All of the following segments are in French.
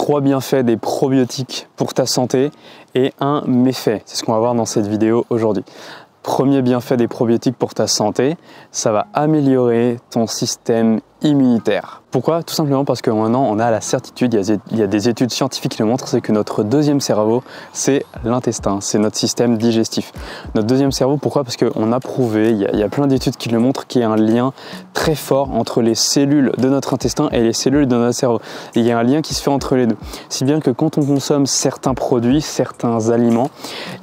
3 bienfaits des probiotiques pour ta santé et un méfait. C'est ce qu'on va voir dans cette vidéo aujourd'hui. Premier bienfait des probiotiques pour ta santé, ça va améliorer ton système immunitaire. Pourquoi? Tout simplement parce que maintenant on a la certitude, il y a des études scientifiques qui le montrent, c'est que notre deuxième cerveau, c'est l'intestin, c'est notre système digestif. Notre deuxième cerveau, pourquoi? Parce qu'on a prouvé, il y a plein d'études qui le montrent, qu'il y a un lien très fort entre les cellules de notre intestin et les cellules de notre cerveau. Et il y a un lien qui se fait entre les deux. Si bien que quand on consomme certains produits, certains aliments,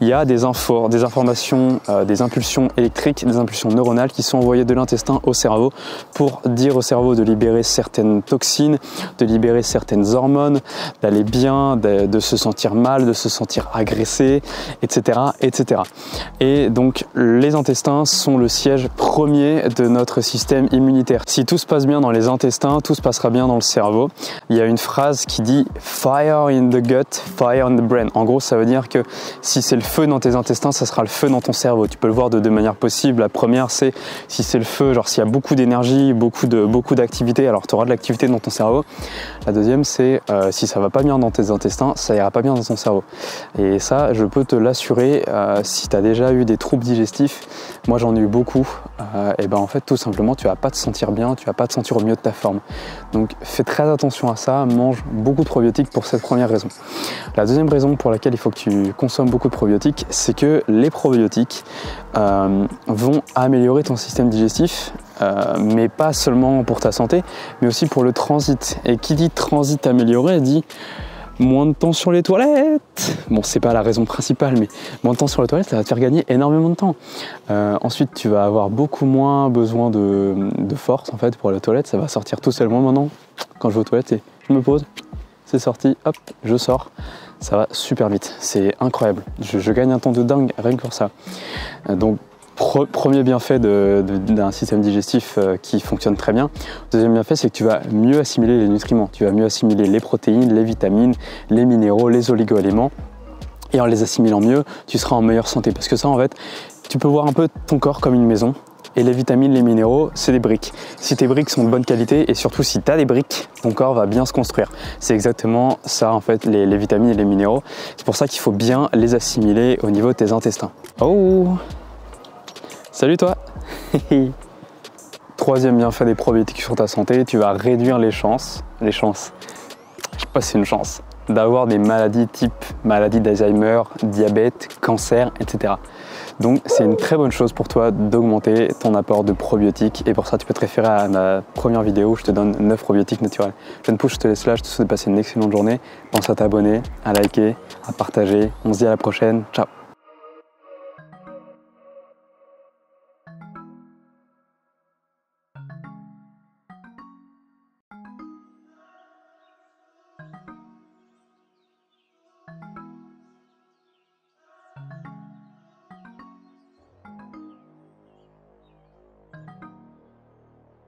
il y a des informations, des impulsions électriques, des impulsions neuronales qui sont envoyées de l'intestin au cerveau pour dire au cerveau de libérer certaines toxines, de libérer certaines hormones, d'aller bien, de se sentir mal, de se sentir agressé, etc., etc. Et donc les intestins sont le siège premier de notre système immunitaire. Si tout se passe bien dans les intestins, tout se passera bien dans le cerveau. Il y a une phrase qui dit « Fire in the gut, fire in the brain ». En gros, ça veut dire que si c'est le feu dans tes intestins, ça sera le feu dans ton cerveau. Tu peux le voir de deux manières possibles. La première, c'est si c'est le feu, genre s'il y a beaucoup d'énergie, beaucoup d'activité, alors tu auras de l'activité dans ton cerveau. La deuxième, c'est si ça va pas bien dans tes intestins, ça ira pas bien dans ton cerveau. Et ça, je peux te l'assurer, si tu as déjà eu des troubles digestifs, moi j'en ai eu beaucoup, et ben en fait tout simplement tu vas pas te sentir bien, tu vas pas te sentir au mieux de ta forme. Donc fais très attention à ça, mange beaucoup de probiotiques pour cette première raison. La deuxième raison pour laquelle il faut que tu consommes beaucoup de probiotiques, c'est que les probiotiques vont améliorer ton système digestif, mais pas seulement pour ta santé, mais aussi pour le transit. Et qui dit transit amélioré dit moins de temps sur les toilettes. Bon, c'est pas la raison principale, mais moins de temps sur les toilettes, ça va te faire gagner énormément de temps. Ensuite, tu vas avoir beaucoup moins besoin de force en fait pour aller aux toilettes. Ça va sortir tout seul. Moi maintenant, quand je vais aux toilettes, je me pose, c'est sorti, hop, je sors. Ça va super vite. C'est incroyable. Je gagne un temps de dingue rien que pour ça. Donc premier bienfait d'un système digestif qui fonctionne très bien. Deuxième bienfait, c'est que tu vas mieux assimiler les nutriments. Tu vas mieux assimiler les protéines, les vitamines, les minéraux, les oligo-éléments. Et en les assimilant mieux, tu seras en meilleure santé. Parce que ça, en fait, tu peux voir un peu ton corps comme une maison. Et les vitamines, les minéraux, c'est des briques. Si tes briques sont de bonne qualité et surtout si tu as des briques, ton corps va bien se construire. C'est exactement ça en fait, les vitamines et les minéraux. C'est pour ça qu'il faut bien les assimiler au niveau de tes intestins. Oh! Salut toi. Troisième bienfait des probiotiques sur ta santé, tu vas réduire les chances, je sais pas si c'est une chance, d'avoir des maladies type maladie d'Alzheimer, diabète, cancer, etc. Donc c'est une très bonne chose pour toi d'augmenter ton apport de probiotiques et pour ça tu peux te référer à ma première vidéo où je te donne 9 probiotiques naturels. Jeune pouce, je te laisse là, je te souhaite de passer une excellente journée. Pense à t'abonner, à liker, à partager. On se dit à la prochaine, ciao.